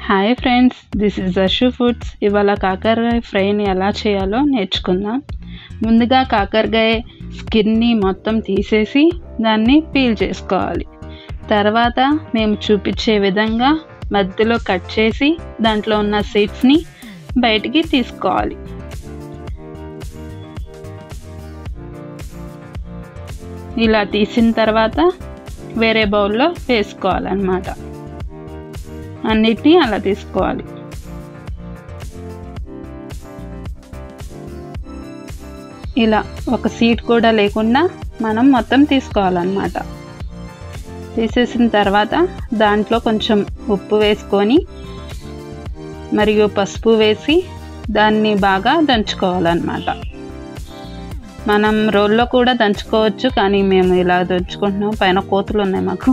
Hi friends, this is Ashu foods. ఇవాళ కాకరకాయ ఫ్రైని ఎలా చేయాలో నేర్చుకుందాం. ముందుగా కాకరకాయ స్కిన్ని మొత్తం తీసేసి దాన్ని పీల్ చేసుకోవాలి. తర్వాత మేము చూపించే విధంగా మధ్యలో కట్ చేసి దాంట్లో ఉన్న సీడ్స్ని బయటికి తీసుకోవాలి. ఇలా తీసిన తర్వాత వేరే బౌల్లో వేసుకోవాలన్నమాట. అన్నిటినీ అలా తీసుకోవాలి. ఇలా ఒక సీడ్ కూడా లేకుండా మనం మొత్తం తీసుకోవాలన్నమాట. తీసేసిన తర్వాత దాంట్లో కొంచెం ఉప్పు వేసుకొని మరియు పసుపు వేసి దాన్ని బాగా దంచుకోవాలన్నమాట. మనం రోల్లో కూడా దంచుకోవచ్చు, కానీ మేము ఇలా దంచుకుంటున్నాం. పైన కోతులు ఉన్నాయి మాకు,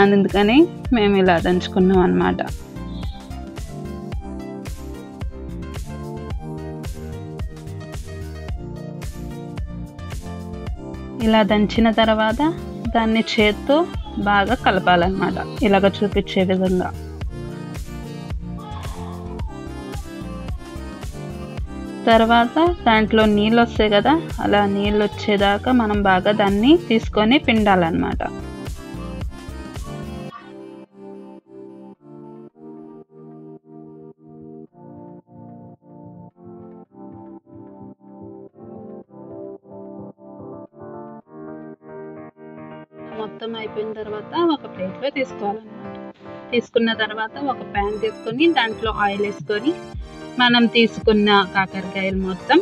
అందుకని మేము ఇలా దంచుకున్నాం అన్నమాట. ఇలా దంచిన తర్వాత దాన్ని చేత్తో బాగా కలపాలన్నమాట, ఇలాగ చూపించే విధంగా. తర్వాత దాంట్లో నీళ్ళు వస్తాయి కదా, అలా నీళ్ళు వచ్చేదాకా మనం బాగా దాన్ని తీసుకొని పిండాలన్నమాట. మొత్తం అయిపోయిన తర్వాత ఒక ప్లేట్లో తీసుకోవాలన్నమాట. తీసుకున్న తర్వాత ఒక ప్యాన్ తీసుకొని దాంట్లో ఆయిల్ వేసుకొని మనం తీసుకున్న కాకరకాయలు మొత్తం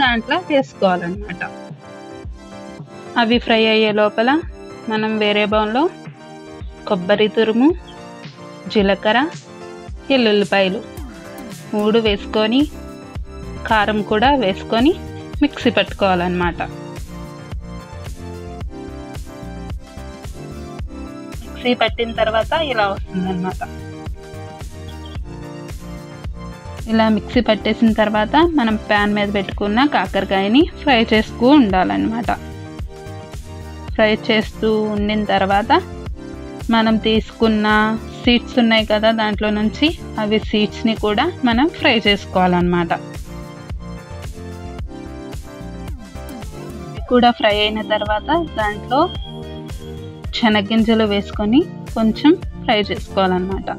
దాంట్లో వేసుకోవాలన్నమాట. అవి ఫ్రై అయ్యే లోపల మనం వేరే బౌల్లో కొబ్బరి తురుము, జీలకర్ర, ఎల్లుల్లిపాయలు 3 వేసుకొని కారం కూడా వేసుకొని మిక్సీ పట్టుకోవాలన్నమాట. మిక్సీ పట్టిన తర్వాత ఇలా వస్తుందన్నమాట. ఇలా మిక్సీ పట్టేసిన తర్వాత మనం ప్యాన్ మీద పెట్టుకున్న కాకరకాయని ఫ్రై చేస్తూ ఉండాలన్నమాట. ఫ్రై చేస్తూ ఉండిన తర్వాత మనం తీసుకున్న సీడ్స్ ఉన్నాయి కదా దాంట్లో నుంచి, అవి సీడ్స్ని కూడా మనం ఫ్రై చేసుకోవాలన్నమాట. కూడా ఫ్రై అయిన తర్వాత దాంట్లో శనగ్గింజలు వేసుకొని కొంచెం ఫ్రై చేసుకోవాలన్నమాట.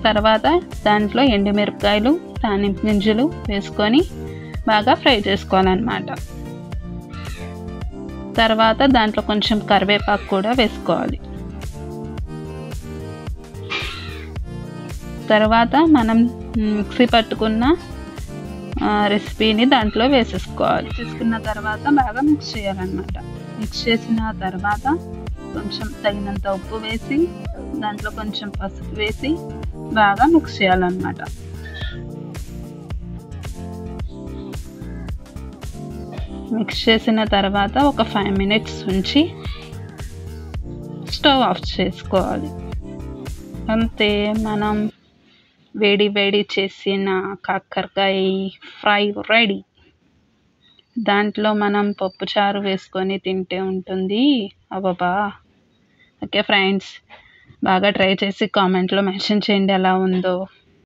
తర్వాత దాంట్లో ఎండుమిరపకాయలు, తాలింపు గింజలు వేసుకొని బాగా ఫ్రై చేసుకోవాలన్నమాట. తర్వాత దాంట్లో కొంచెం కరివేపాకు కూడా వేసుకోవాలి. తర్వాత మనం మిక్సీ పట్టుకున్న రెసిపీని దాంట్లో వేసేసుకోవాలి. తీసుకున్న తర్వాత బాగా మిక్స్ చేయాలన్నమాట. మిక్స్ చేసిన తర్వాత కొంచెం తగినంత ఉప్పు వేసి దాంట్లో కొంచెం పసుపు వేసి బాగా మిక్స్ చేయాలన్నమాట. మిక్స్ చేసిన తర్వాత ఒక 5 మినిట్స్ ఉంచి స్టవ్ ఆఫ్ చేసుకోవాలి. అంతే, మనం వేడి వేడి చేసిన కాకరకాయ ఫ్రై రెడీ. దాంట్లో మనం పప్పుచారు వేసుకొని తింటే ఉంటుంది అబ్బా. ఓకే ఫ్రెండ్స్, బాగా ట్రై చేసి కామెంట్లో మెన్షన్ చేయండి ఎలా ఉందో.